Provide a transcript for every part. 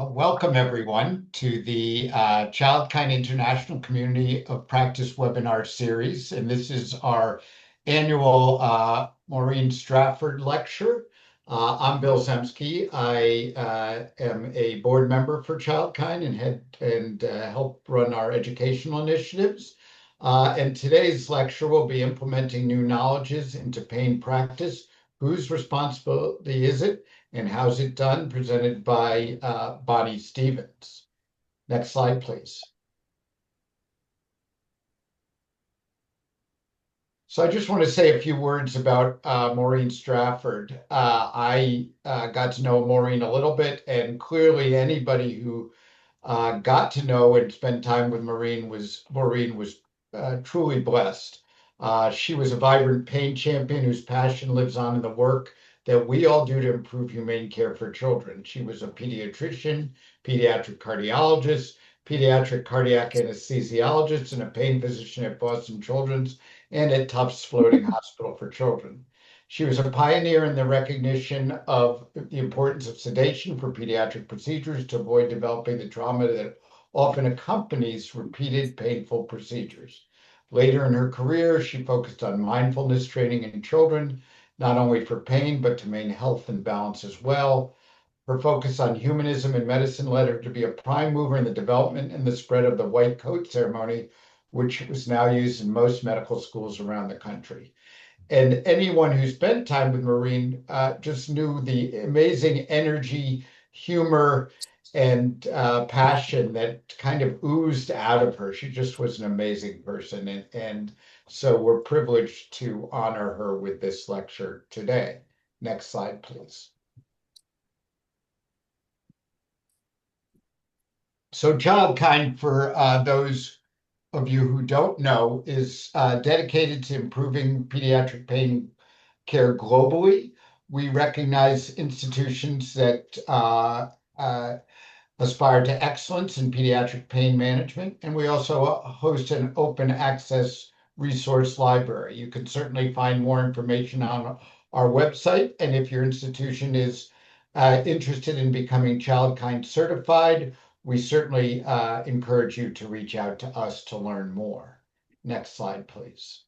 Welcome everyone to the ChildKind International Community of Practice webinar series. And this is our annual Maureen Strafford lecture. I'm Bill Zemsky. I am a board member for ChildKind and help run our educational initiatives. And today's lecture will be implementing new knowledges into pain practice. Whose responsibility is it? And how's it done? Presented by Bonnie Stevens. Next slide, please. So I just want to say a few words about Maureen Strafford. I got to know Maureen a little bit, and clearly anybody who got to know and spend time with Maureen was truly blessed. She was a vibrant pain champion whose passion lives on in the work that we all do to improve humane care for children. She was a pediatrician, pediatric cardiologist, pediatric cardiac anesthesiologist, and a pain physician at Boston Children's and at Tufts Floating Hospital for Children. She was a pioneer in the recognition of the importance of sedation for pediatric procedures to avoid developing the trauma that often accompanies repeated painful procedures. Later in her career, she focused on mindfulness training in children, not only for pain, but to maintain health and balance as well. Her focus on humanism and medicine led her to be a prime mover in the development and the spread of the white coat ceremony, which is now used in most medical schools around the country. And anyone who spent time with Maureen just knew the amazing energy, humor, and passion that kind of oozed out of her. She just was an amazing person. And so we're privileged to honor her with this lecture today. Next slide, please. So ChildKind, for those of you who don't know, is dedicated to improving pediatric pain care globally. We recognize institutions that aspire to excellence in pediatric pain management, and we also host an open access resource library. You can certainly find more information on our website, and if your institution is interested in becoming ChildKind certified, we certainly encourage you to reach out to us to learn more. Next slide, please.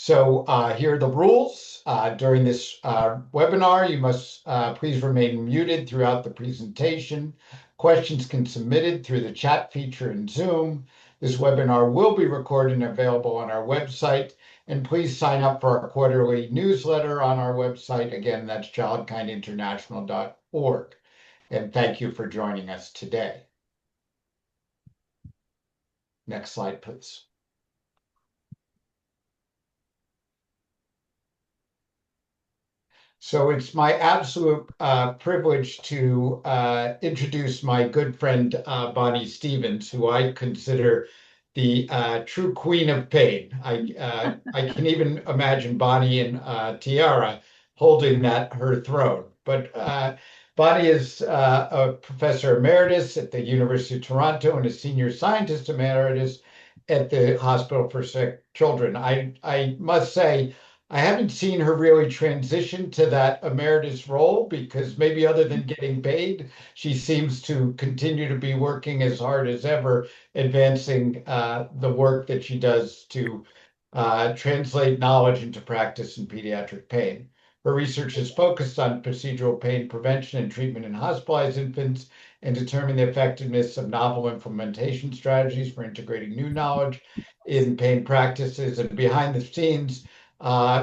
So here are the rules. During this webinar, you must please remain muted throughout the presentation. Questions can be submitted through the chat feature in Zoom. This webinar will be recorded and available on our website. And please sign up for our quarterly newsletter on our website. Again, that's childkindinternational.org. And thank you for joining us today. Next slide, please. So it's my absolute privilege to introduce my good friend Bonnie Stevens, who I consider the true queen of pain. I can even imagine Bonnie and Tiara holding her throne. But Bonnie is a professor emeritus at the University of Toronto and a senior scientist emeritus at the Hospital for Sick Children. I must say, I haven't seen her really transition to that emeritus role because maybe other than getting paid, she seems to continue to be working as hard as ever, advancing the work that she does to translate knowledge into practice in pediatric pain. Her research is focused on procedural pain prevention and treatment in hospitalized infants and determining the effectiveness of novel implementation strategies for integrating new knowledge in pain practices. And behind the scenes,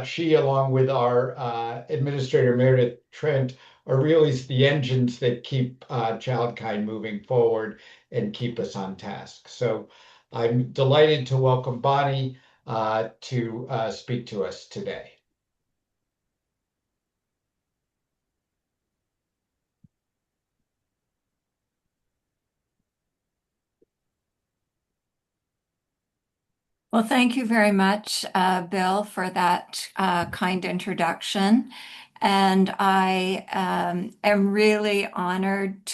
she, along with our administrator, Meredith Trent, are really the engines that keep ChildKind moving forward and keep us on task. So I'm delighted to welcome Bonnie to speak to us today. Well, thank you very much, Bill, for that kind introduction. And I am really honored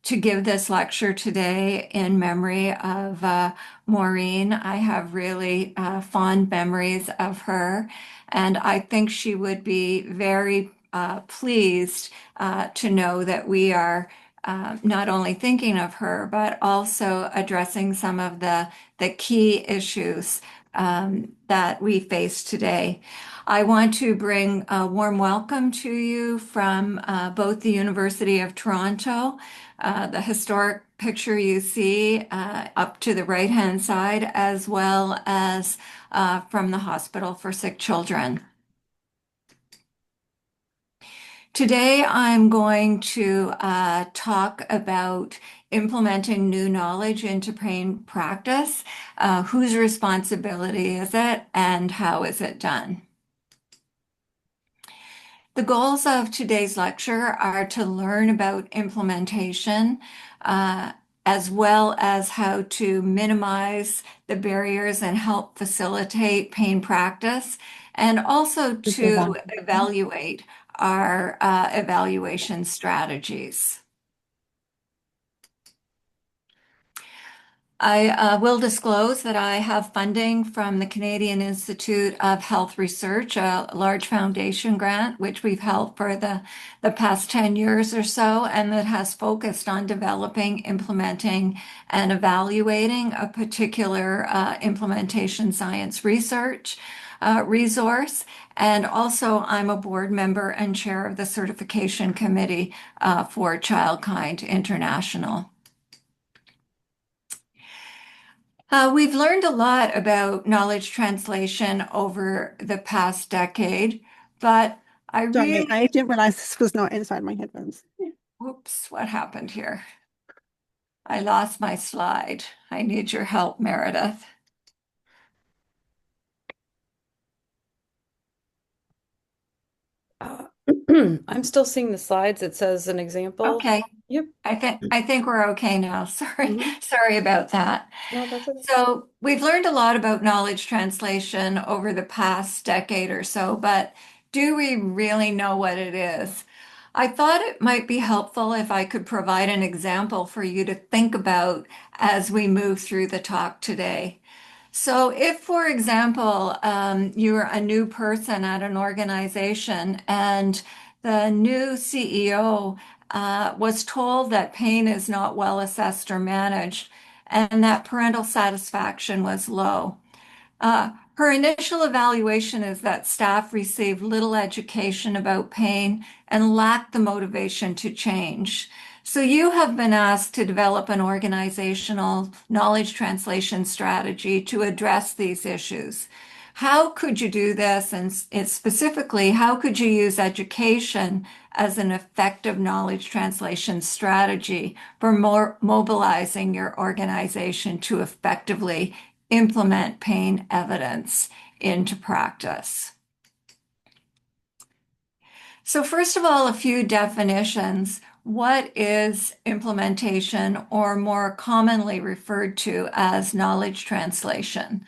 to give this lecture today in memory of Maureen. I have really fond memories of her, and I think she would be very pleased to know that we are not only thinking of her, but also addressing some of the key issues that we face today. I want to bring a warm welcome to you from both the University of Toronto, the historic picture you see up to the right-hand side, as well as from the Hospital for Sick Children. Today, I'm going to talk about implementing new knowledge into pain practice. Whose responsibility is it, and how is it done? The goals of today's lecture are to learn about implementation, uh, as well as how to minimize the barriers and help facilitate pain practice, and also to evaluate our evaluation strategies. I will disclose that I have funding from the Canadian Institute of Health Research, a large foundation grant, which we've held for the past 10 years or so, and that has focused on developing, implementing, and evaluating a particular implementation science research resource. And also, I'm a board member and chair of the certification committee for ChildKind International. We've learned a lot about knowledge translation over the past decade, but I Sorry, really, I didn't realize this was not inside my headphones. whoops, what happened here? I lost my slide. I need your help, Meredith. Uh, I'm still seeing the slides. It says an example. Okay, Yep. I think we're okay now. Sorry, Mhm. sorry about that. No, that's okay. So we've learned a lot about knowledge translation over the past decade or so, but do we really know what it is? I thought it might be helpful if I could provide an example for you to think about as we move through the talk today. So, if, for example, you're a new person at an organization and the new CEO was told that pain is not well assessed or managed and that parental satisfaction was low. Her initial evaluation is that staff received little education about pain and lacked the motivation to change. So you have been asked to develop an organizational knowledge translation strategy to address these issues. How could you do this? And specifically, how could you use education as an effective knowledge translation strategy for more mobilizing your organization to effectively implement pain evidence into practice? So, first of all, a few definitions. What is implementation, or more commonly referred to as knowledge translation?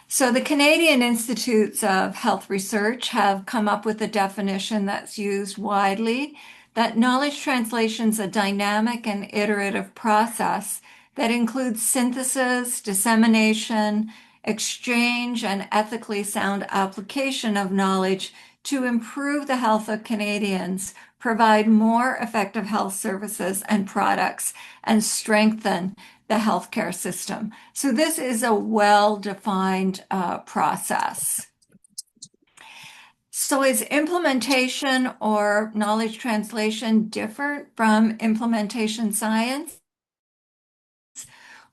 So, the Canadian Institutes of Health Research have come up with a definition that's used widely, that knowledge translation is a dynamic and iterative process that includes synthesis, dissemination, exchange, and ethically sound application of knowledge to improve the health of Canadians, provide more effective health services and products, and strengthen the healthcare system. So this is a well-defined process. So is implementation or knowledge translation different from implementation science?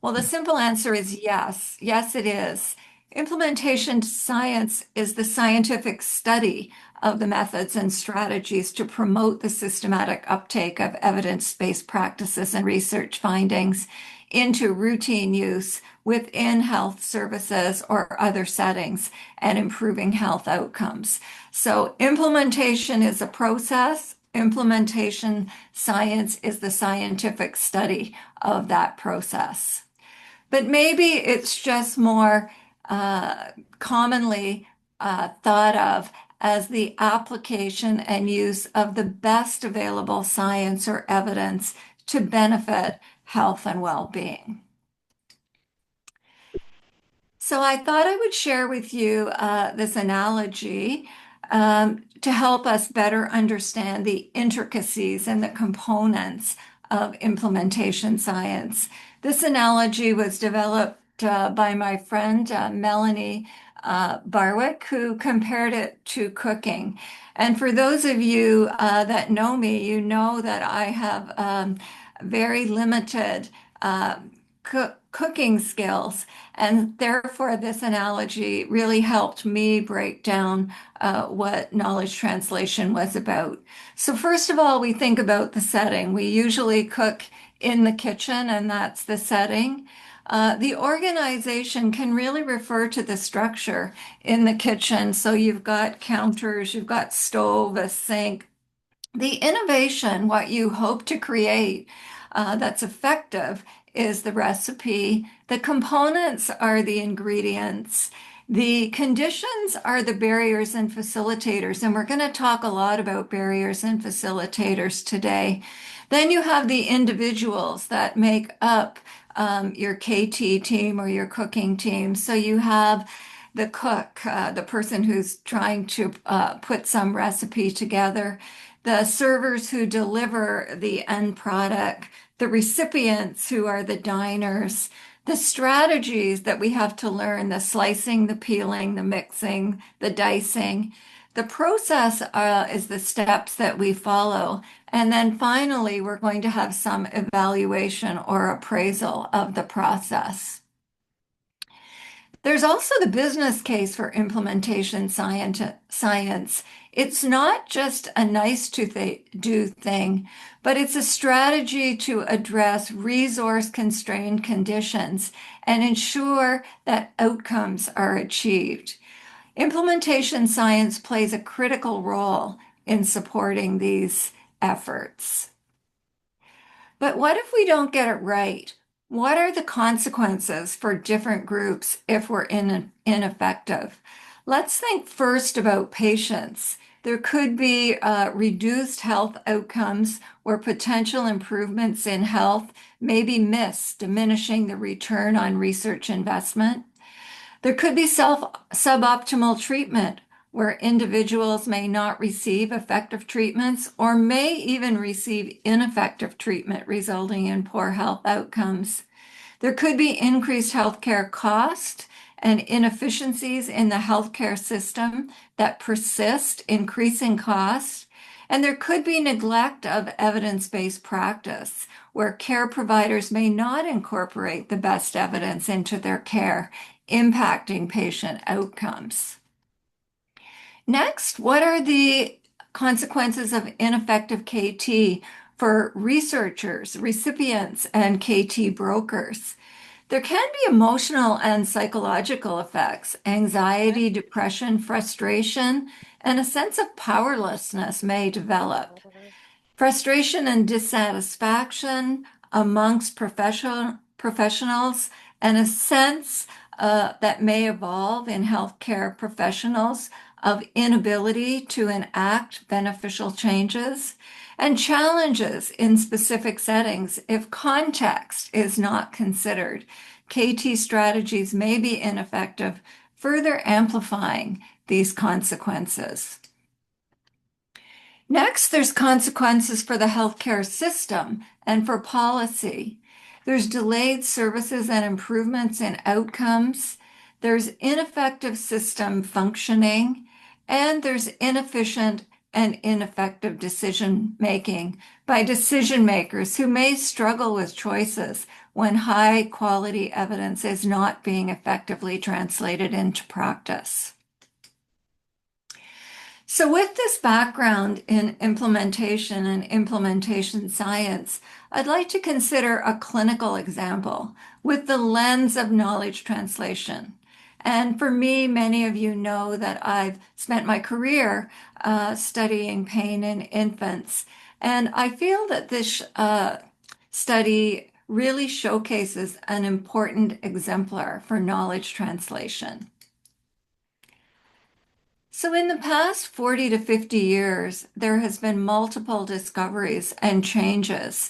Well, the simple answer is yes. Yes, it is. Implementation science is the scientific study of the methods and strategies to promote the systematic uptake of evidence-based practices and research findings into routine use within health services or other settings and improving health outcomes. So implementation is a process. Implementation science is the scientific study of that process. But maybe it's just more commonly thought of as the application and use of the best available science or evidence to benefit health and well-being. So I thought I would share with you this analogy to help us better understand the intricacies and the components of implementation science. This analogy was developed by my friend Melanie Barwick, who compared it to cooking. And for those of you that know me, you know that I have very limited cooking skills. And therefore, this analogy really helped me break down what knowledge translation was about. So, first of all, we think about the setting. We usually cook in the kitchen, and that's the setting. The organization can really refer to the structure in the kitchen. So, you've got counters, you've got stove, a sink. The innovation, what you hope to create that's effective, is the recipe. The components are the ingredients. The conditions are the barriers and facilitators. And we're going to talk a lot about barriers and facilitators today. Then you have the individuals that make up your KT team or your cooking team. So you have the cook, the person who's trying to put some recipe together, the servers who deliver the end product, the recipients who are the diners, the strategies that we have to learn, the slicing, the peeling, the mixing, the dicing. The process is the steps that we follow. And then finally, we're going to have some evaluation or appraisal of the process. There's also the business case for implementation science. It's not just a nice to do thing, but it's a strategy to address resource-constrained conditions and ensure that outcomes are achieved. Implementation science plays a critical role in supporting these efforts. But what if we don't get it right? What are the consequences for different groups if we're ineffective? Let's think first about patients. There could be reduced health outcomes where potential improvements in health may be missed, diminishing the return on research investment. There could be suboptimal treatment where individuals may not receive effective treatments or may even receive ineffective treatment, resulting in poor health outcomes. There could be increased healthcare cost and inefficiencies in the healthcare system that persist, increasing costs. And there could be neglect of evidence-based practice, where care providers may not incorporate the best evidence into their care, impacting patient outcomes. Next, what are the consequences of ineffective KT for researchers, recipients, and KT brokers? There can be emotional and psychological effects. Anxiety, depression, frustration, and a sense of powerlessness may develop. Frustration and dissatisfaction amongst professionals, and a sense that may evolve in healthcare professionals of inability to enact beneficial changes, and challenges in specific settings if context is not considered. KT strategies may be ineffective, further amplifying these consequences. Next, there's consequences for the healthcare system and for policy. There's delayed services and improvements in outcomes. There's ineffective system functioning, and there's inefficient and ineffective decision making by decision makers who may struggle with choices when high quality evidence is not being effectively translated into practice. So with this background in implementation and implementation science, I'd like to consider a clinical example with the lens of knowledge translation. And for me, many of you know that I've spent my career studying pain in infants. And I feel that this study really showcases an important exemplar for knowledge translation. So in the past 40 to 50 years, there has been multiple discoveries and changes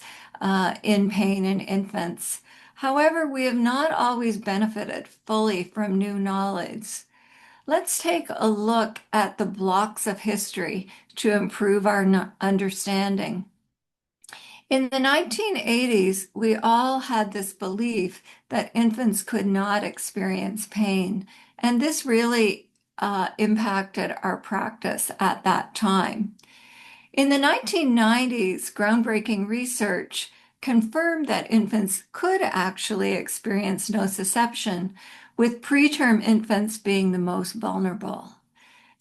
in pain in infants. However, we have not always benefited fully from new knowledge. Let's take a look at the blocks of history to improve our understanding. In the 1980s, we all had this belief that infants could not experience pain, and this really impacted our practice at that time. In the 1990s, groundbreaking research confirmed that infants could actually experience nociception, with preterm infants being the most vulnerable.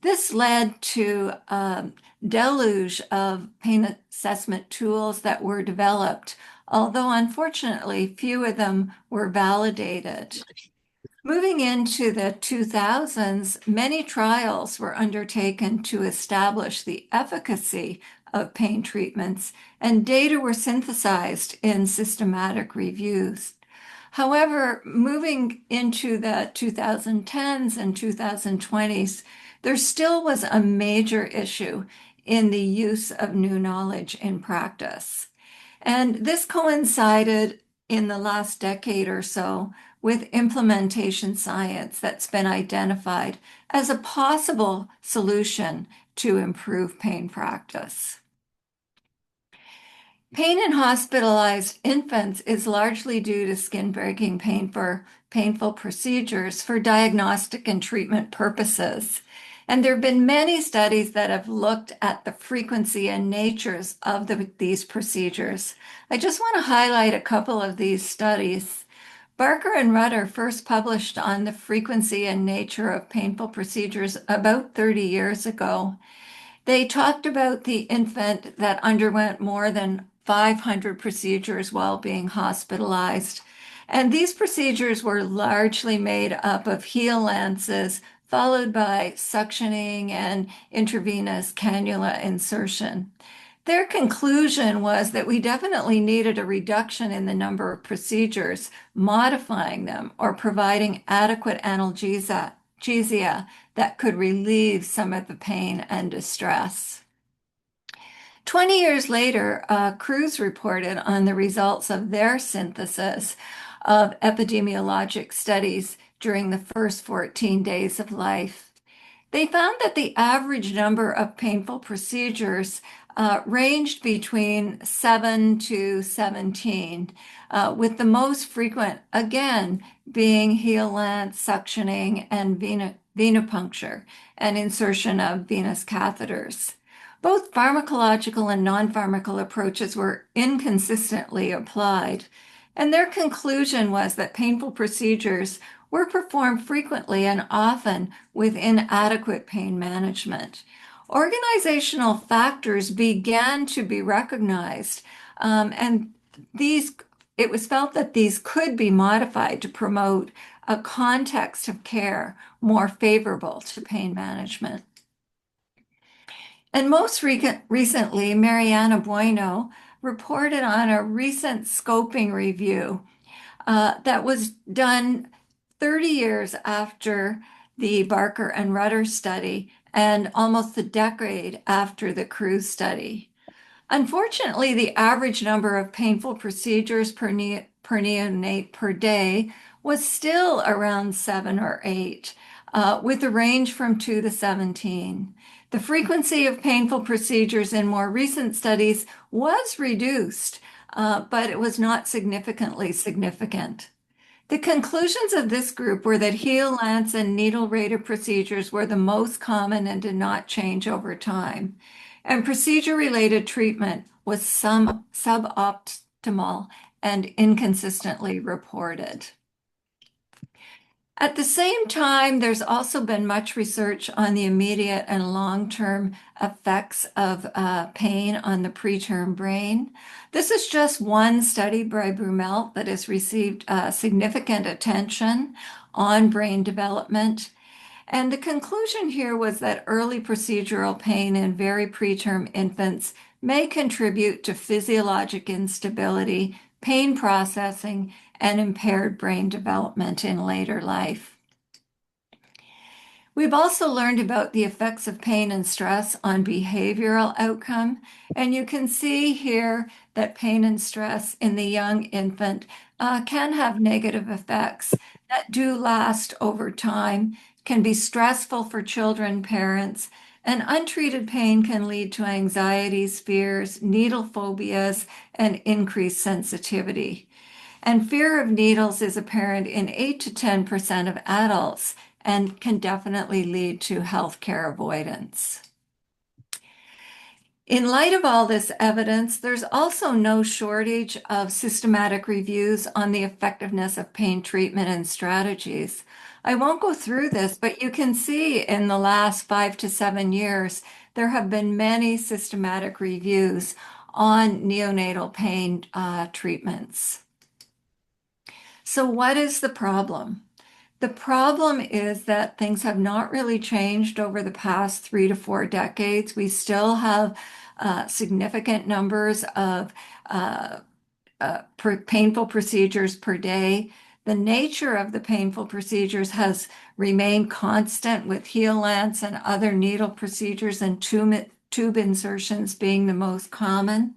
This led to a deluge of pain assessment tools that were developed, although unfortunately few of them were validated. Moving into the 2000s, many trials were undertaken to establish the efficacy of pain treatments, and data were synthesized in systematic reviews. However, moving into the 2010s and 2020s, there still was a major issue in the use of new knowledge in practice. And this coincided in the last decade or so with implementation science that's been identified as a possible solution to improve pain practice. Pain in hospitalized infants is largely due to skin-breaking pain for painful procedures for diagnostic and treatment purposes. And there have been many studies that have looked at the frequency and natures of these procedures. I just want to highlight a couple of these studies. Barker and Rutter first published on the frequency and nature of painful procedures about 30 years ago. They talked about the infant that underwent more than 500 procedures while being hospitalized. And these procedures were largely made up of heel lances, followed by suctioning and intravenous cannula insertion. Their conclusion was that we definitely needed a reduction in the number of procedures, modifying them, or providing adequate analgesia that could relieve some of the pain and distress. 20 years later, Cruz reported on the results of their synthesis of epidemiologic studies during the first 14 days of life. They found that the average number of painful procedures ranged between 7 to 17, with the most frequent, again, being heel lance, suctioning, and venipuncture, and insertion of venous catheters. Both pharmacological and non-pharmacological approaches were inconsistently applied, and their conclusion was that painful procedures were performed frequently and often with inadequate pain management. Organizational factors began to be recognized, and it was felt that these could be modified to promote a context of care more favorable to pain management. And most recently, Mariana Bueno reported on a recent scoping review that was done 30 years after the Barker and Rutter study and almost a decade after the Cruz study. Unfortunately, the average number of painful procedures per neonate per day was still around 7 or 8, with a range from 2 to 17. The frequency of painful procedures in more recent studies was reduced, but it was not significantly significant. The conclusions of this group were that heel lance and needle-rated procedures were the most common and did not change over time. And procedure-related treatment was suboptimal and inconsistently reported. At the same time, there's also been much research on the immediate and long-term effects of pain on the preterm brain. This is just one study by Brumelt that has received significant attention on brain development. And the conclusion here was that early procedural pain in very preterm infants may contribute to physiologic instability, pain processing, and impaired brain development in later life. We've also learned about the effects of pain and stress on behavioral outcome. And you can see here that pain and stress in the young infant can have negative effects that do last over time, can be stressful for children, parents, and untreated pain can lead to anxieties, fears, needle phobias, and increased sensitivity. And fear of needles is apparent in 8 to 10% of adults and can definitely lead to healthcare avoidance. In light of all this evidence, there's also no shortage of systematic reviews on the effectiveness of pain treatment and strategies. I won't go through this, but you can see in the last 5 to 7 years, there have been many systematic reviews on neonatal pain treatments. So, what is the problem? The problem is that things have not really changed over the past 3 to 4 decades. We still have significant numbers of painful procedures per day. The nature of the painful procedures has remained constant, with heel lance and other needle procedures and tube insertions being the most common.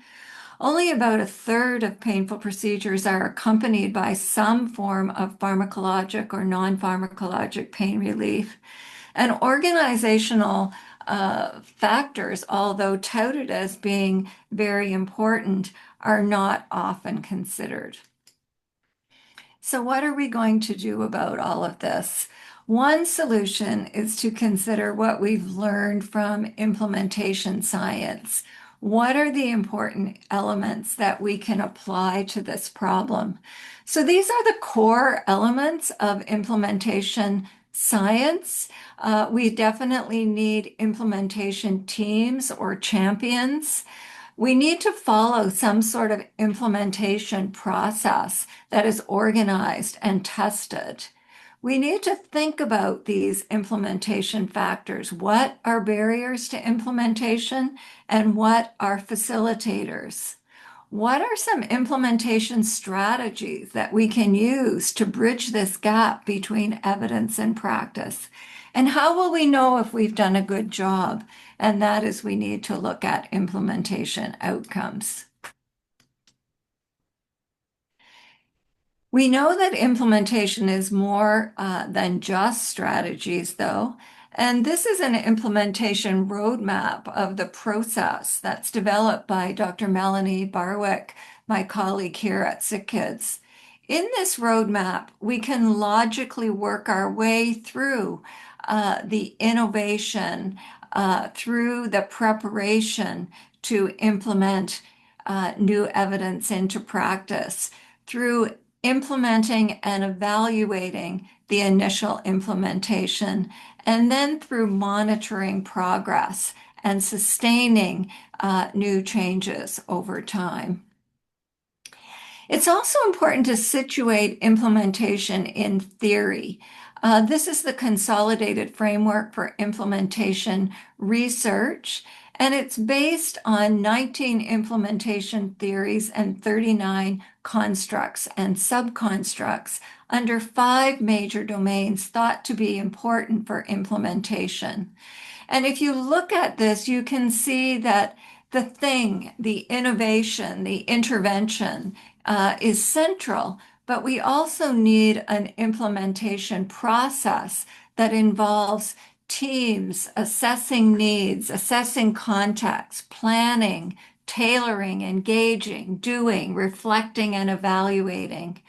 Only about a third of painful procedures are accompanied by some form of pharmacologic or non-pharmacologic pain relief. And organizational factors, although touted as being very important, are not often considered. So, what are we going to do about all of this? One solution is to consider what we've learned from implementation science. What are the important elements that we can apply to this problem? So, these are the core elements of implementation science. We definitely need implementation teams or champions. We need to follow some sort of implementation process that is organized and tested. We need to think about these implementation factors. What are barriers to implementation and what are facilitators? What are some implementation strategies that we can use to bridge this gap between evidence and practice? And how will we know if we've done a good job? And that is, we need to look at implementation outcomes. We know that implementation is more than just strategies, though. And this is an implementation roadmap of the process that's developed by Dr. Melanie Barwick, my colleague here at SickKids. In this roadmap, we can logically work our way through the innovation, through the preparation to implement new evidence into practice, through implementing and evaluating the initial implementation, and then through monitoring progress and sustaining new changes over time. It's also important to situate implementation in theory. This is the consolidated framework for implementation research, and it's based on 19 implementation theories and 39 constructs and subconstructs under 5 major domains thought to be important for implementation. And if you look at this, you can see that the thing, the innovation, the intervention is central, but we also need an implementation process that involves teams assessing needs, assessing context, planning, tailoring, engaging, doing, reflecting, and evaluating.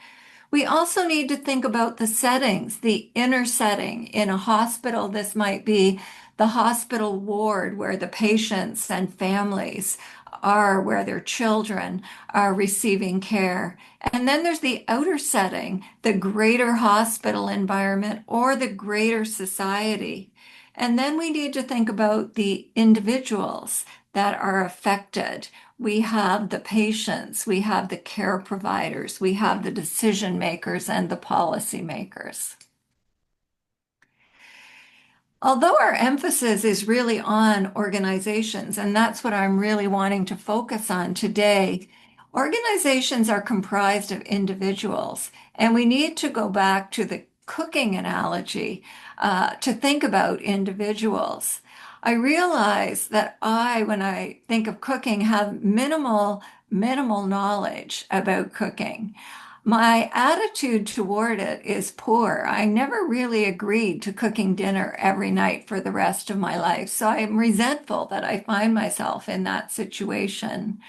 We also need to think about the settings, the inner setting. In a hospital, this might be the hospital ward where the patients and families are, where their children are receiving care. And then there's the outer setting, the greater hospital environment or the greater society. And then we need to think about the individuals that are affected. We have the patients, we have the care providers, we have the decision makers and the policy makers. Although our emphasis is really on organizations, and that's what I'm really wanting to focus on today, organizations are comprised of individuals, and we need to go back to the cooking analogy to think about individuals. I realize that when I think of cooking, have minimal knowledge about cooking. My attitude toward it is poor. I never really agreed to cooking dinner every night for the rest of my life, so I'm resentful that I find myself in that situation.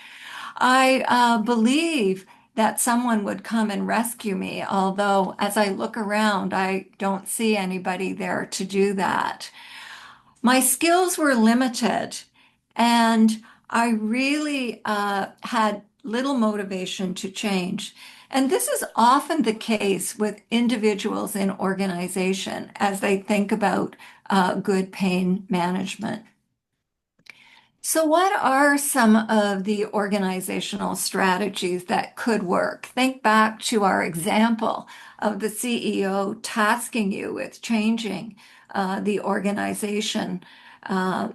I believe that someone would come and rescue me, although as I look around, I don't see anybody there to do that. My skills were limited, and I really had little motivation to change. And this is often the case with individuals in organization as they think about good pain management. So, what are some of the organizational strategies that could work? Think back to our example of the CEO tasking you with changing the organization uh,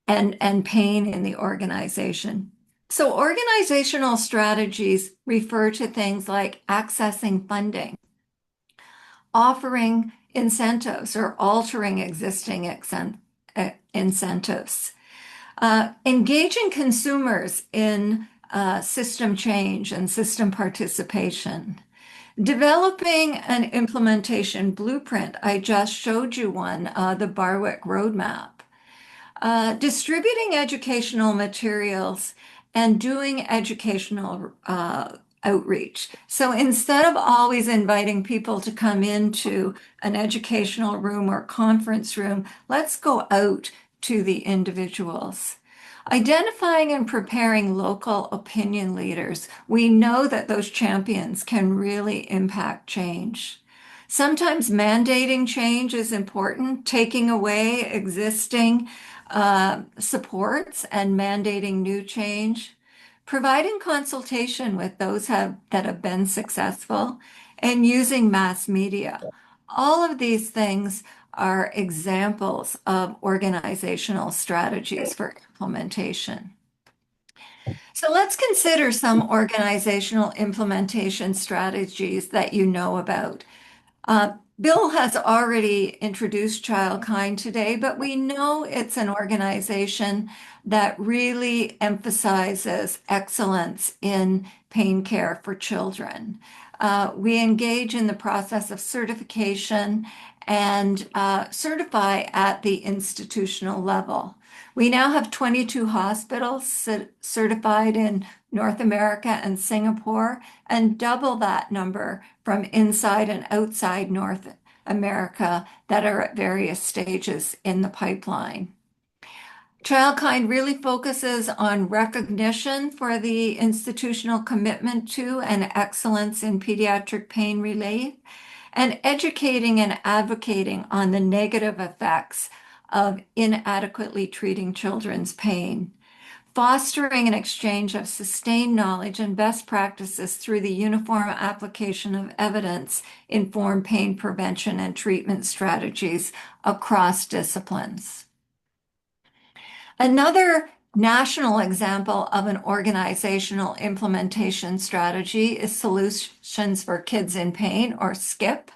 and pain in the organization. So, organizational strategies refer to things like accessing funding, offering incentives, or altering existing incentives. Engaging consumers in system change and system participation. Developing an implementation blueprint. I just showed you one, the Barwick Roadmap. Distributing educational materials and doing educational outreach. So instead of always inviting people to come into an educational room or conference room, let's go out to the individuals. Identifying and preparing local opinion leaders. We know that those champions can really impact change. Sometimes mandating change is important, taking away existing supports and mandating new change, providing consultation with those that have been successful, and using mass media. All of these things are examples of organizational strategies for implementation. So let's consider some organizational implementation strategies that you know about. Bill has already introduced ChildKind today, but we know it's an organization that really emphasizes excellence in pain care for children. We engage in the process of certification and certify at the institutional level. We now have 22 hospitals certified in North America and Singapore, and double that number from inside and outside North America that are at various stages in the pipeline. ChildKind really focuses on recognition for the institutional commitment to and excellence in pediatric pain relief, and educating and advocating on the negative effects of inadequately treating children's pain, fostering an exchange of sustained knowledge and best practices through the uniform application of evidence-informed pain prevention and treatment strategies across disciplines. Another national example of an organizational implementation strategy is Solutions for Kids in Pain, or SKIP.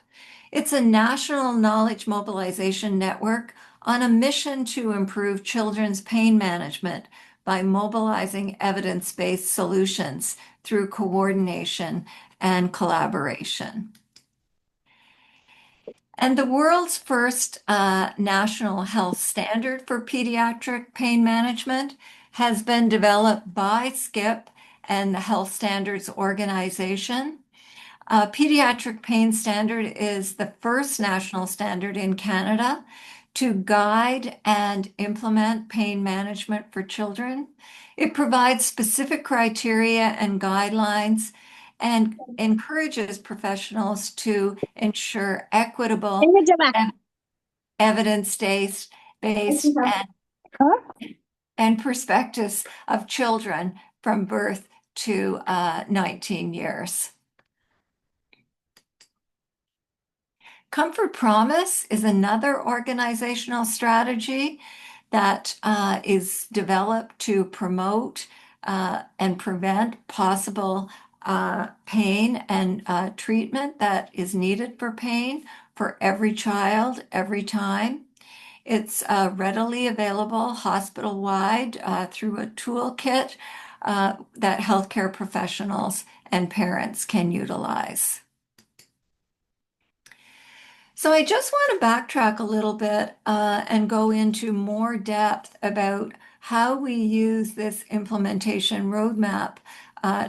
It's a national knowledge mobilization network on a mission to improve children's pain management by mobilizing evidence-based solutions through coordination and collaboration. And the world's first national health standard for pediatric pain management has been developed by SKIP and the Health Standards Organization. Pediatric pain standard is the first national standard in Canada to guide and implement pain management for children. It provides specific criteria and guidelines and encourages professionals to ensure equitable, evidence-based and perspectives of children from birth to 19 years. Comfort Promise is another organizational strategy that is developed to promote and prevent possible pain and treatment that is needed for pain for every child, every time. It's readily available hospital-wide through a toolkit that healthcare professionals and parents can utilize. So I just want to backtrack a little bit and go into more depth about how we use this implementation roadmap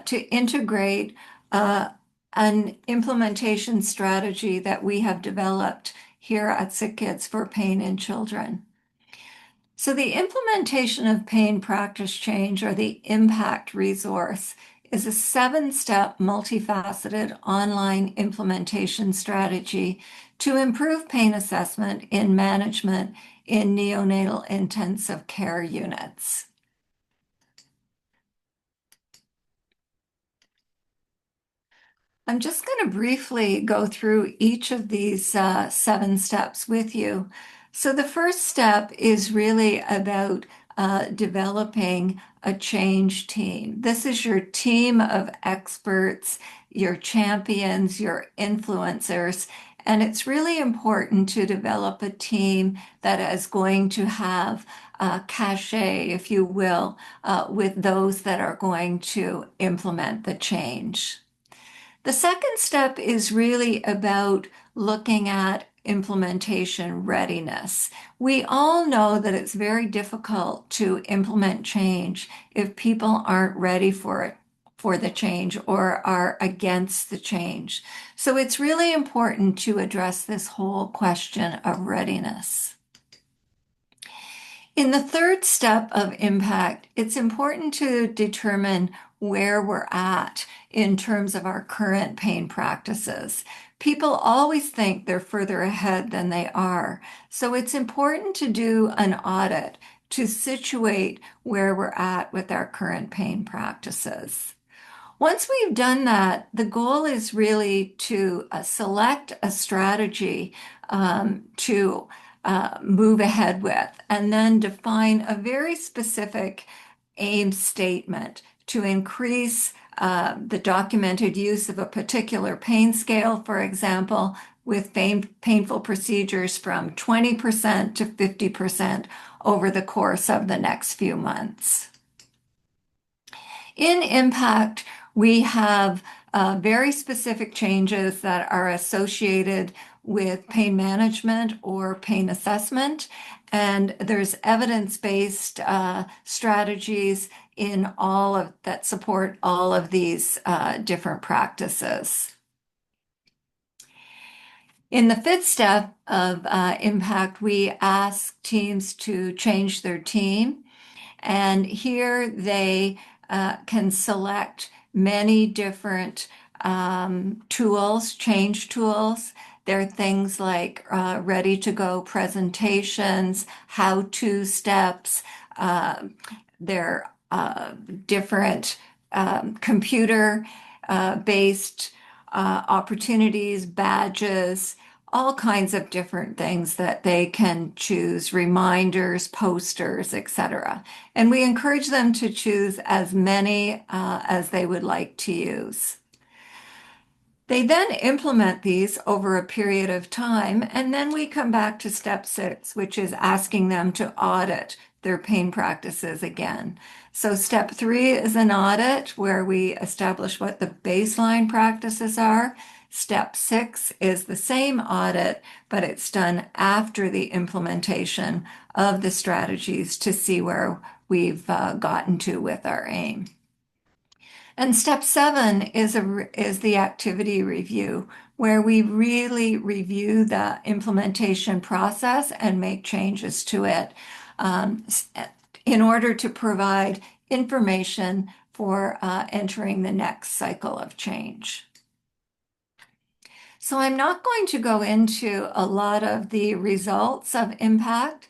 to integrate an implementation strategy that we have developed here at Sick Kids for Pain in Children. So the implementation of pain practice change, or the impact resource, is a 7-step multifaceted online implementation strategy to improve pain assessment in management in neonatal intensive care units. I'm just going to briefly go through each of these 7 steps with you. So the first step is really about developing a change team. This is your team of experts, your champions, your influencers, and it's really important to develop a team that is going to have cachet, if you will, with those that are going to implement the change. The second step is really about looking at implementation readiness. We all know that it's very difficult to implement change if people aren't ready for it, for the change, or are against the change. So it's really important to address this whole question of readiness. In the third step of impact, it's important to determine where we're at in terms of our current pain practices. People always think they're further ahead than they are. So it's important to do an audit to situate where we're at with our current pain practices. Once we've done that, the goal is really to select a strategy to move ahead with, and then define a very specific aim statement to increase the documented use of a particular pain scale, for example, with painful procedures from 20% to 50% over the course of the next few months. In impact, we have very specific changes that are associated with pain management or pain assessment, and there's evidence-based strategies in all of that support all of these different practices. In the fifth step of impact, we ask teams to change their team. And here they can select many different tools, change tools. There are things like ready-to-go presentations, how-to steps. There are different computer-based opportunities, badges, all kinds of different things that they can choose, reminders, posters, etc. And we encourage them to choose as many as they would like to use. They then implement these over a period of time, and then we come back to step 6, which is asking them to audit their pain practices again. So step 3 is an audit where we establish what the baseline practices are. Step 6 is the same audit, but it's done after the implementation of the strategies to see where we've gotten to with our aim. And step 7 is the activity review, where we really review the implementation process and make changes to it in order to provide information for entering the next cycle of change. So I'm not going to go into a lot of the results of impact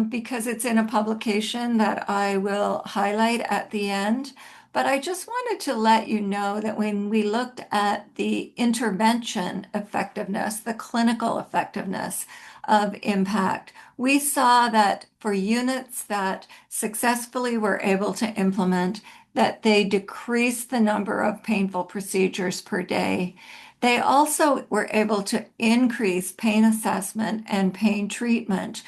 because it's in a publication that I will highlight at the end. But I just wanted to let you know that when we looked at the intervention effectiveness, the clinical effectiveness of impact. We saw that for units that successfully were able to implement, that they decreased the number of painful procedures per day. They also were able to increase pain assessment and pain treatment,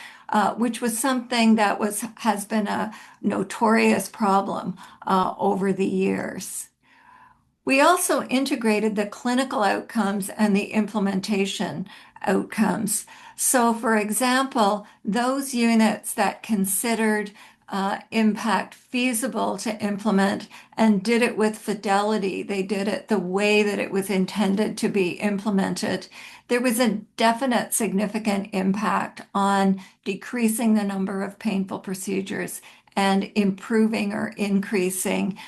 which was something that has been a notorious problem over the years. We also integrated the clinical outcomes and the implementation outcomes. So, for example, those units that considered impact feasible to implement and did it with fidelity, they did it the way that it was intended to be implemented. There was a definite significant impact on decreasing the number of painful procedures and improving or increasing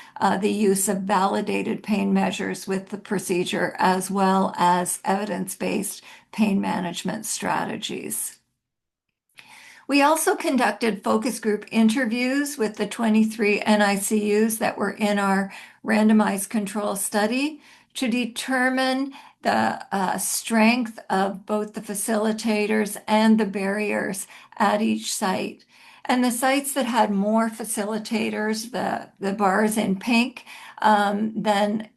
the use of validated pain measures with the procedure, as well as evidence-based pain management strategies. We also conducted focus group interviews with the 23 NICUs that were in our randomized control study to determine the strength of both the facilitators and the barriers at each site. And the sites that had more facilitators, the bars in pink, than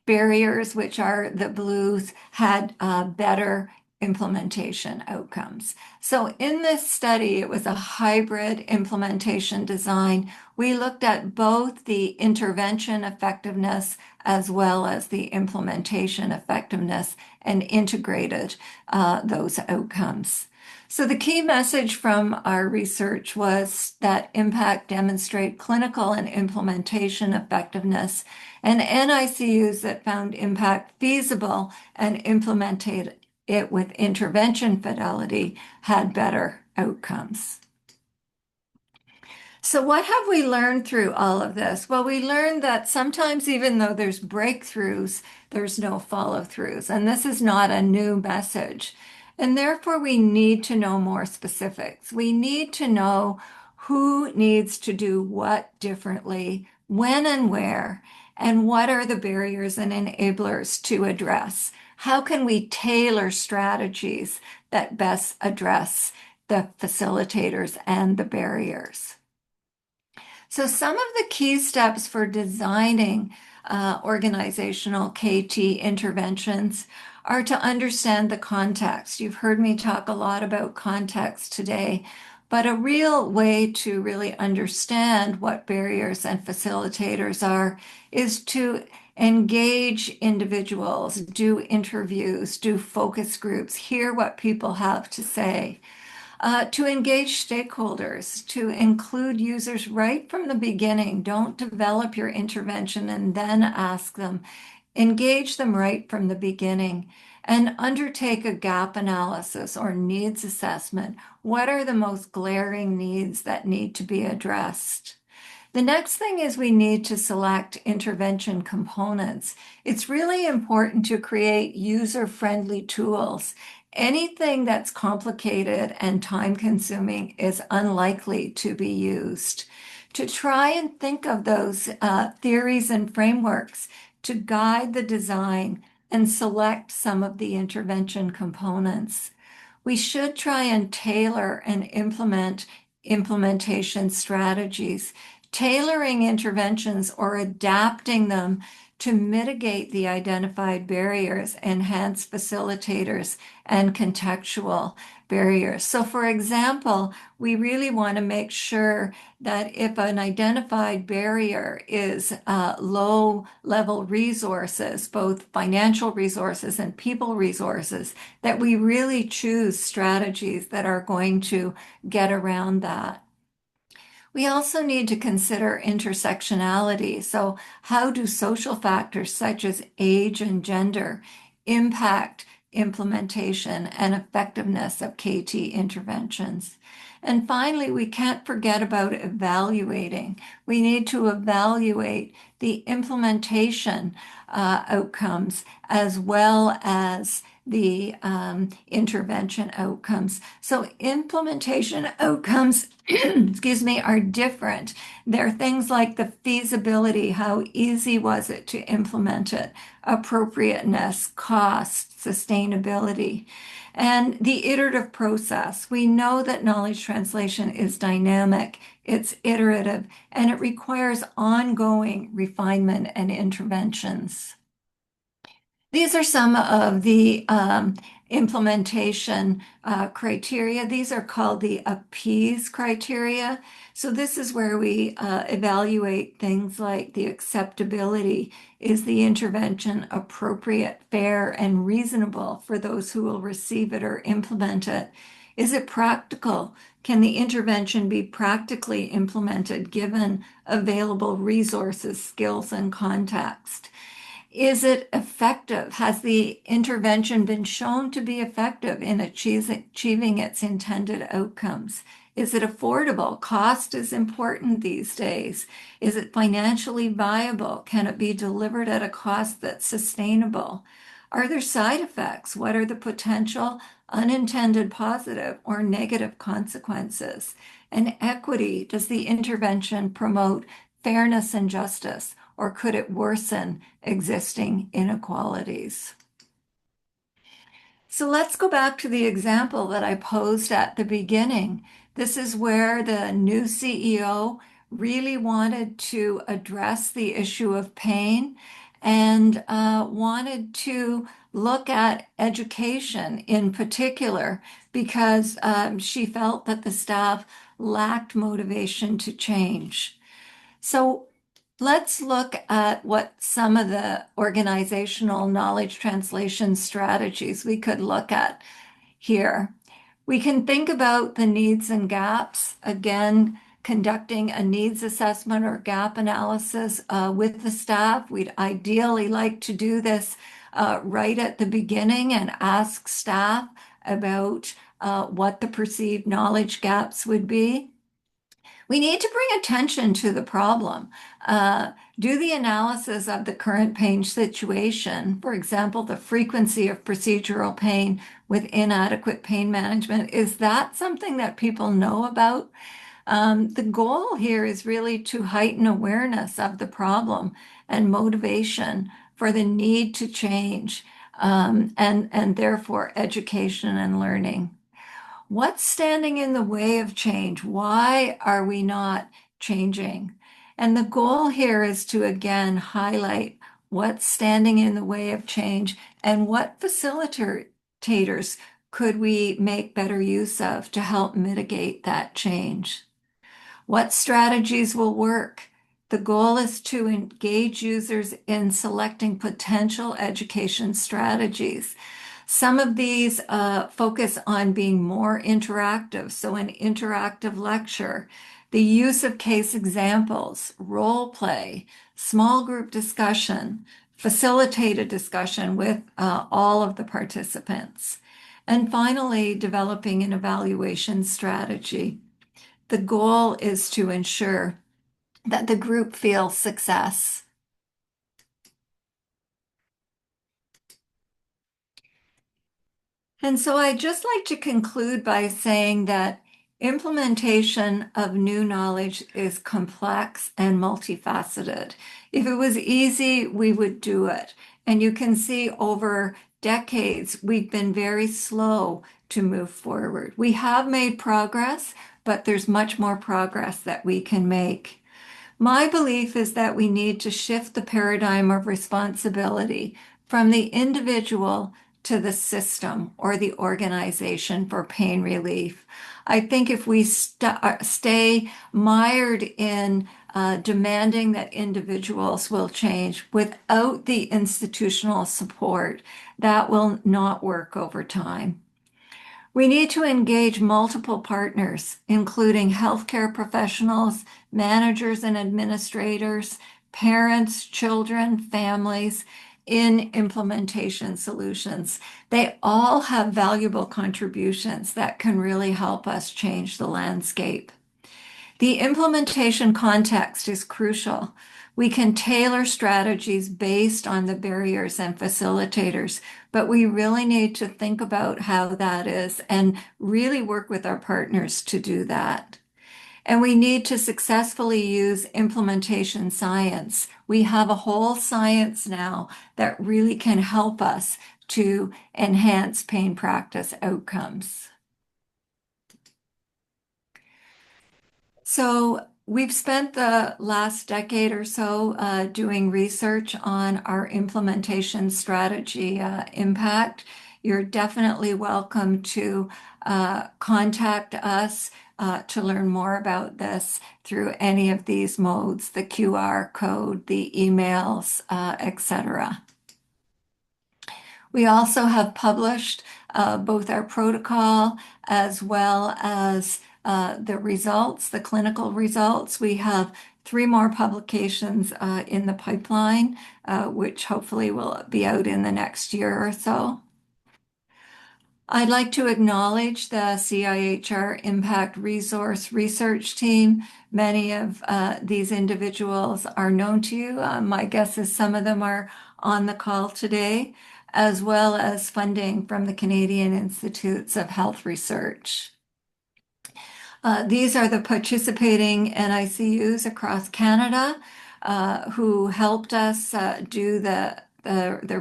barriers, which are the blues, had better implementation outcomes. So in this study, it was a hybrid implementation design. We looked at both the intervention effectiveness as well as the implementation effectiveness and integrated those outcomes. So the key message from our research was that impact demonstrate clinical and implementation effectiveness, and NICUs that found impact feasible and implemented it with intervention fidelity had better outcomes. So what have we learned through all of this? Well, we learned that sometimes even though there's breakthroughs, there's no follow-throughs, and this is not a new message. And therefore, we need to know more specifics. We need to know who needs to do what differently, when and where, and what are the barriers and enablers to address. How can we tailor strategies that best address the facilitators and the barriers? So some of the key steps for designing organizational KT interventions are to understand the context. You've heard me talk a lot about context today, but a real way to really understand what barriers and facilitators are is to engage individuals, do interviews, do focus groups, hear what people have to say. To engage stakeholders, to include users right from the beginning. Don't develop your intervention and then ask them. Engage them right from the beginning and undertake a gap analysis or needs assessment. What are the most glaring needs that need to be addressed? The next thing is we need to select intervention components. It's really important to create user-friendly tools. Anything that's complicated and time-consuming is unlikely to be used. To try and think of those theories and frameworks to guide the design and select some of the intervention components. We should try and tailor and implement implementation strategies, tailoring interventions or adapting them to mitigate the identified barriers, enhance facilitators, and contextual barriers. So for example, we really want to make sure that if an identified barrier is low-level resources, both financial resources and people resources, that we really choose strategies that are going to get around that. We also need to consider intersectionality. So how do social factors such as age and gender impact implementation and effectiveness of KT interventions? And finally, we can't forget about evaluating. We need to evaluate the implementation outcomes as well as the intervention outcomes. So implementation outcomes, excuse me, are different. There are things like the feasibility, how easy was it to implement it, appropriateness, cost, sustainability. And the iterative process. We know that knowledge translation is dynamic, it's iterative, and it requires ongoing refinement and interventions. These are some of the implementation criteria. These are called the APPEASE criteria. So this is where we evaluate things like the acceptability. Is the intervention appropriate, fair, and reasonable for those who will receive it or implement it? Is it practical? Can the intervention be practically implemented given available resources, skills, and context? Is it effective? Has the intervention been shown to be effective in achieving its intended outcomes? Is it affordable? Cost is important these days. Is it financially viable? Can it be delivered at a cost that's sustainable? Are there side effects? What are the potential unintended positive or negative consequences? And equity, does the intervention promote fairness and justice, or could it worsen existing inequalities? So let's go back to the example that I posed at the beginning. This is where the new CEO really wanted to address the issue of pain and wanted to look at education in particular because she felt that the staff lacked motivation to change. So let's look at what some of the organizational knowledge translation strategies we could look at here. We can think about the needs and gaps, again, conducting a needs assessment or gap analysis with the staff. We'd ideally like to do this right at the beginning and ask staff about what the perceived knowledge gaps would be. We need to bring attention to the problem. Do the analysis of the current pain situation, for example, the frequency of procedural pain with inadequate pain management. Is that something that people know about? The goal here is really to heighten awareness of the problem and motivation for the need to change, and therefore education and learning. What's standing in the way of change? Why are we not changing? And the goal here is to again highlight what's standing in the way of change and what facilitators could we make better use of to help mitigate that change. What strategies will work? The goal is to engage users in selecting potential education strategies. Some of these focus on being more interactive, so an interactive lecture, the use of case examples, role play, small group discussion, facilitated discussion with all of the participants. And finally, developing an evaluation strategy. The goal is to ensure that the group feels success. And so I'd just like to conclude by saying that implementation of new knowledge is complex and multifaceted. If it was easy, we would do it. And you can see over decades, we've been very slow to move forward. We have made progress, but there's much more progress that we can make. My belief is that we need to shift the paradigm of responsibility from the individual to the system or the organization for pain relief. I think if we stay mired in demanding that individuals will change without the institutional support, that will not work over time. We need to engage multiple partners, including healthcare professionals, managers and administrators, parents, children, families, in implementation solutions. They all have valuable contributions that can really help us change the landscape. The implementation context is crucial. We can tailor strategies based on the barriers and facilitators, but we really need to think about how that is and really work with our partners to do that. And we need to successfully use implementation science. We have a whole science now that really can help us to enhance pain practice outcomes. So we've spent the last decade or so doing research on our implementation strategy impact. You're definitely welcome to contact us to learn more about this through any of these modes, the QR code, the emails, etc. We also have published both our protocol as well as the results, the clinical results. We have 3 more publications in the pipeline, which hopefully will be out in the next year or so. I'd like to acknowledge the CIHR Impact Resource Research Team. Many of these individuals are known to you. My guess is some of them are on the call today, as well as funding from the Canadian Institutes of Health Research. These are the participating NICUs across Canada who helped us do the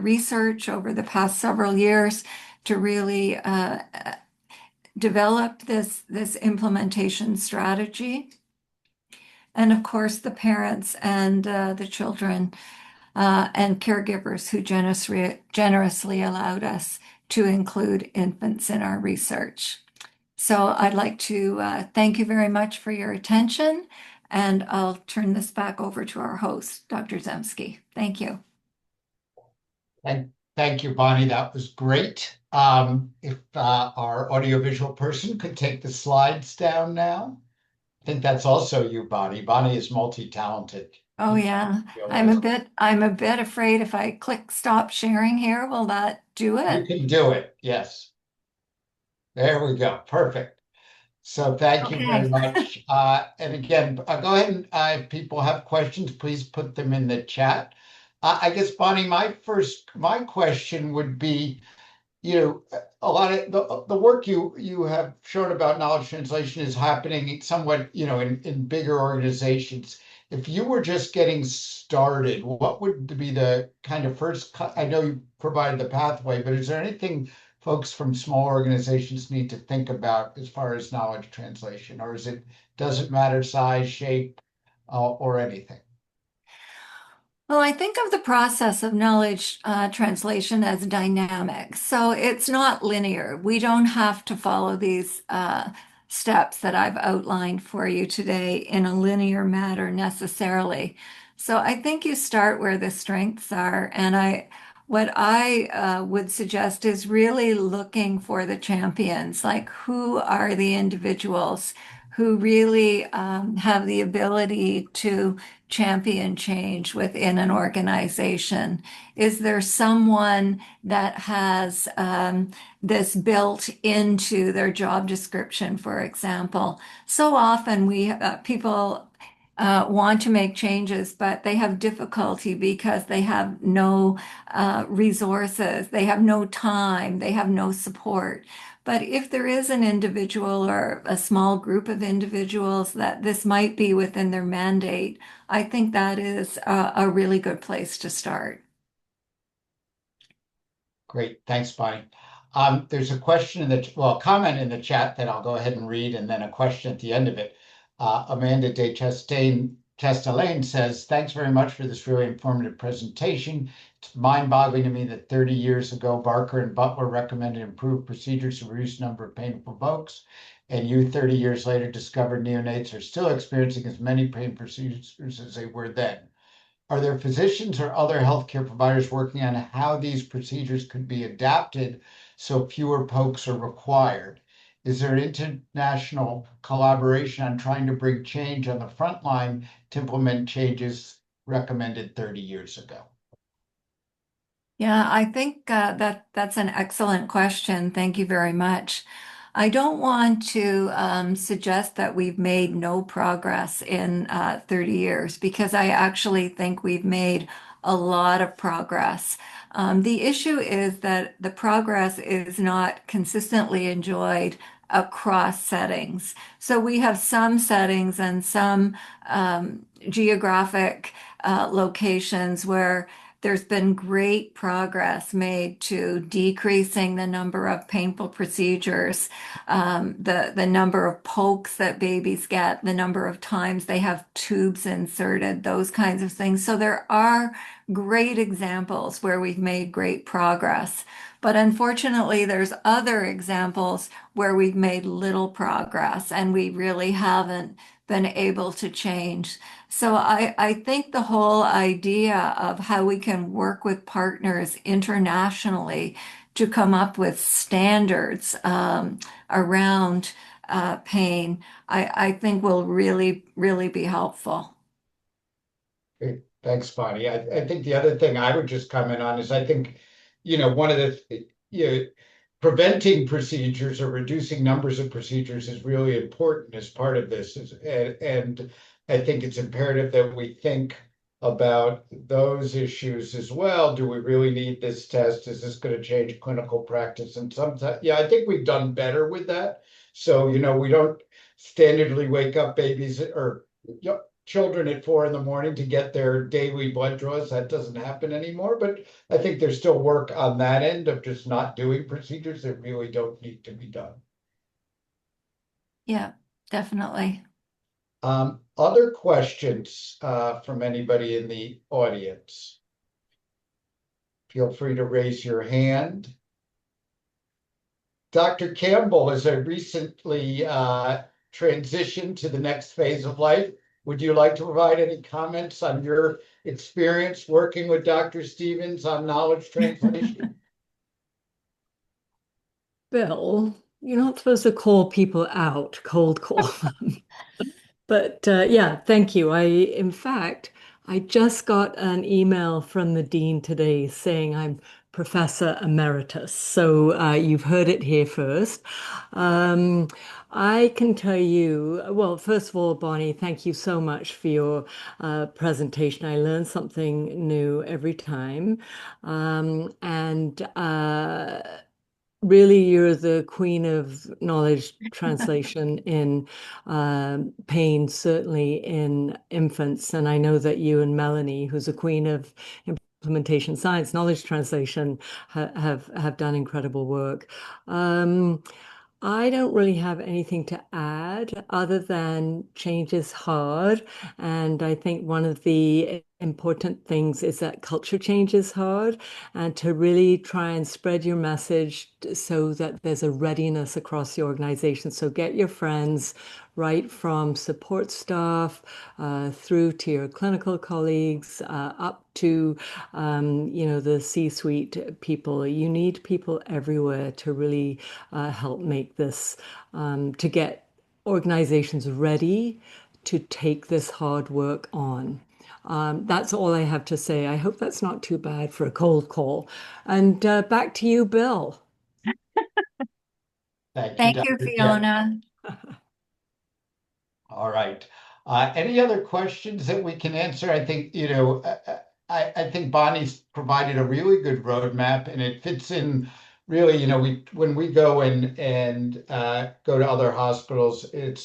research over the past several years to really develop this implementation strategy. And of course, the parents and the children and caregivers who generously allowed us to include infants in our research. So I'd like to thank you very much for your attention, and I'll turn this back over to our host, Dr. Zemsky. Thank you. Thank you, Bonnie. That was great. If our audiovisual person could take the slides down now. I think that's also you, Bonnie. Bonnie is multi-talented. Oh yeah, I'm a bit afraid if I click stop sharing here, will that do You it? can do it. Yes. There we go. Perfect. So thank you very Okay. much. And again, go ahead and if people have questions, please put them in the chat. I guess, Bonnie, my question would be, a lot of the work you have shown about knowledge translation is happening somewhat, in bigger organizations. If you were just getting started, what would be the kind of first, I know you provided the pathway, but is there anything folks from small organizations need to think about as far as knowledge translation, or doesn't matter size, shape, or anything? Well, I think of the process of knowledge translation as dynamic. So it's not linear. We don't have to follow these steps that I've outlined for you today in a linear manner necessarily. So I think you start where the strengths are. And what I would suggest is really looking for the champions, like who are the individuals who really have the ability to champion change within an organization? Is there someone that has this built into their job description, for example? So often people want to make changes, but they have difficulty because they have no resources, they have no time, they have no support. But if there is an individual or a small group of individuals that this might be within their mandate, I think that is a really good place to start. Great. Thanks, Bonnie. There's a comment in the chat that I'll go ahead and read, and then a question at the end of it. Amanda de Chastain says, thanks very much for this really informative presentation. It's mind-boggling to me that 30 years ago, Barker and Butler recommended improved procedures to reduce the number of painful evokes, and you 30 years later discovered neonates are still experiencing as many pain procedures as they were then. Are there physicians or other healthcare providers working on how these procedures could be adapted so fewer pokes are required? Is there international collaboration on trying to bring change on the front line to implement changes recommended 30 years ago? Yeah, I think that's an excellent question. Thank you very much. I don't want to suggest that we've made no progress in 30 years because I actually think we've made a lot of progress. The issue is that the progress is not consistently enjoyed across settings. So we have some settings and some geographic locations where there's been great progress made to decreasing the number of painful procedures, the number of pokes that babies get, the number of times they have tubes inserted, those kinds of things. So there are great examples where we've made great progress. But unfortunately, there's other examples where we've made little progress and we really haven't been able to change. So I think the whole idea of how we can work with partners internationally to come up with standards around pain, I think will really, really be helpful. Great. Thanks, Bonnie. I think the other thing I would just comment on is I think, one of the, preventing procedures or reducing numbers of procedures is really important as part of this. And I think it's imperative that we think about those issues as well. Do we really need this test? Is this going to change clinical practice? And sometimes, yeah, I think we've done better with that. So, we don't standardly wake up babies or children at 4 a.m. to get their daily blood draws. That doesn't happen anymore. But I think there's still work on that end of just not doing procedures that really don't need to be done. Yeah, definitely. Other questions from anybody in the audience? Feel free to raise your hand. Dr. Campbell, as I recently transitioned to the next phase of life, would you like to provide any comments on your experience working with Dr. Stevens on knowledge translation? Bill, you're not supposed to call people out, cold call them. But yeah, thank you. In fact, I just got an email from the dean today saying I'm Professor Emeritus. So you've heard it here first. Um, I can tell you, well, first of all, Bonnie, thank you so much for your presentation. I learn something new every time. And really, you're the queen of knowledge translation in pain, certainly in infants. And I know that you and Melanie, who's a queen of implementation science, knowledge translation, have done incredible work. I don't really have anything to add other than change is hard. And I think one of the important things is that culture change is hard, and to really try and spread your message so that there's a readiness across the organization. So get your friends, right from support staff through to your clinical colleagues, up to the C-suite people. You need people everywhere to really help make this, to get organizations ready to take this hard work on. That's all I have to say. I hope that's not too bad for a cold call. And back to you, Bill. Thank you, Thank you, Dr. Campbell. Fiona. All right. Any other questions that we can answer? I think, I think Bonnie's provided a really good roadmap, and it fits in really, when we go and go to other hospitals, and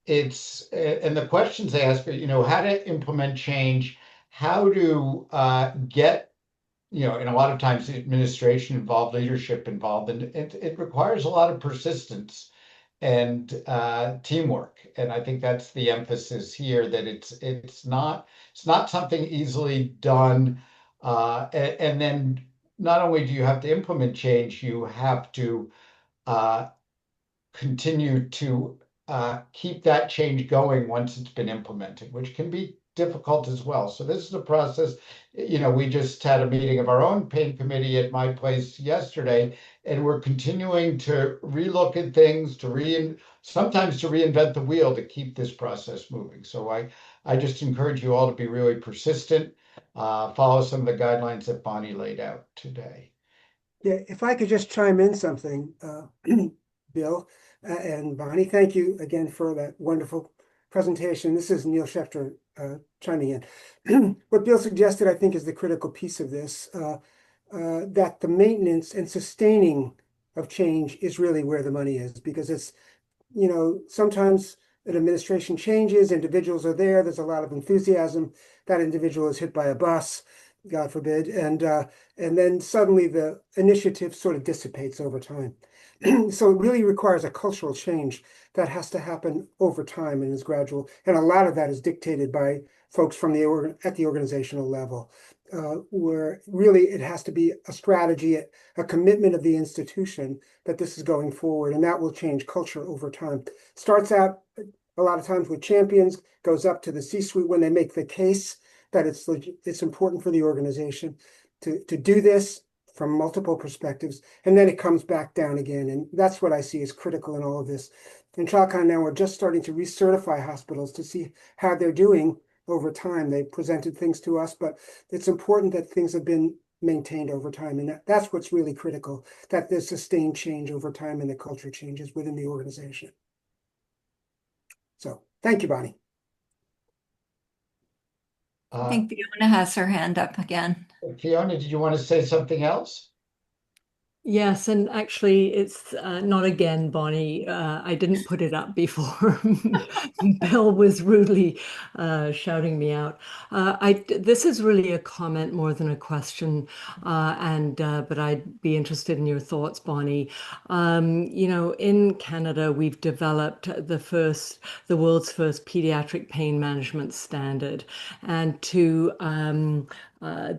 the questions they ask are, how to implement change, how to get, and a lot of times the administration involved, leadership involved, and it requires a lot of persistence and teamwork. And I think that's the emphasis here, that it's not something easily done. And then not only do you have to implement change, you have to uh, continue to keep that change going once it's been implemented, which can be difficult as well. So this is a process. We just had a meeting of our own pain committee at my place yesterday, and we're continuing to relook at things, sometimes to reinvent the wheel to keep this process moving. So I just encourage you all to be really persistent, follow some of the guidelines that Bonnie laid out today. Yeah, if I could just chime in something, Bill and Bonnie, thank you again for that wonderful presentation. This is Neil Schefter chiming in. What Bill suggested, I think, is the critical piece of this, that the maintenance and sustaining of change is really where the money is, because it's, sometimes an administration changes, individuals are there's a lot of enthusiasm, that individual is hit by a bus, God forbid, and then suddenly the initiative sort of dissipates over time. So it really requires a cultural change that has to happen over time and is gradual. And a lot of that is dictated by folks from at the organizational level, where really it has to be a strategy, a commitment of the institution that this is going forward, and that will change culture over time. Starts out a lot of times with champions, goes up to the C-suite when they make the case that it's important for the organization to do this from multiple perspectives, and then it comes back down again. And that's what I see as critical in all of this. In ChildKind now, we're just starting to recertify hospitals to see how they're doing over time. They presented things to us, but it's important that things have been maintained over time. And that's what's really critical, that there's sustained change over time and the culture changes within the organization. So thank you, Bonnie. I think Fiona has her hand up again. Fiona, did you want to say something else? Yes, and actually, it's not again, Bonnie. I didn't put it up before. Bill was rudely shouting me out. This is really a comment more than a question, but I'd be interested in your thoughts, Bonnie. In Canada, we've developed the world's first pediatric pain management standard, and to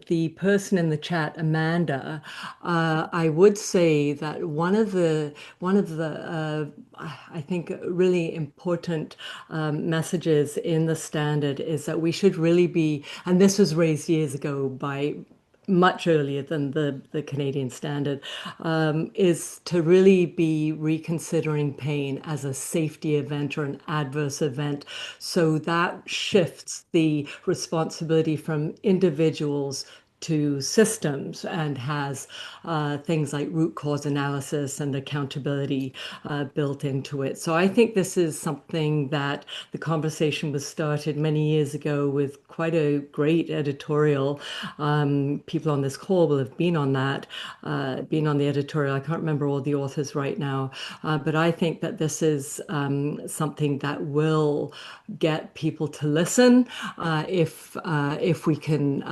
the person in the chat, Amanda, I would say that I think really important messages in the standard is that we should really be, and this was raised years ago by much earlier than the Canadian standard, is to really be reconsidering pain as a safety event or an adverse event. So that shifts the responsibility from individuals to systems and has things like root cause analysis and accountability built into it. So I think this is something that the conversation was started many years ago with quite a great editorial. People on this call will have been on that, been on the editorial. I can't remember all the authors right now, but I think that this is something that will get people to listen if we can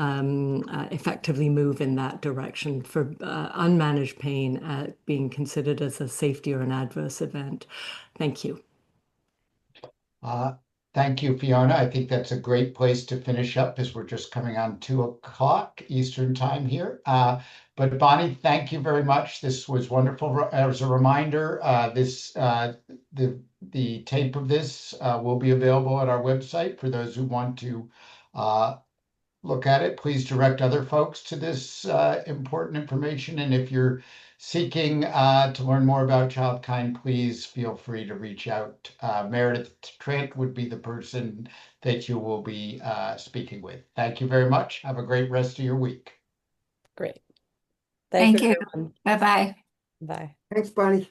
effectively move in that direction for unmanaged pain being considered as a safety or an adverse event. Thank you. Uh, Thank you, Fiona. I think that's a great place to finish up as we're just coming on 2 o'clock Eastern time here. But Bonnie, thank you very much. This was wonderful. As a reminder, the tape of this will be available at our website for those who want to look at it. Please direct other folks to this important information. And if you're seeking to learn more about ChildKind, please feel free to reach out. Meredith Trent would be the person that you will be speaking with. Thank you very much. Have a great rest of your week. Great. Thank Thanks, you. everyone. Bye-bye. Bye. Thanks, Bonnie.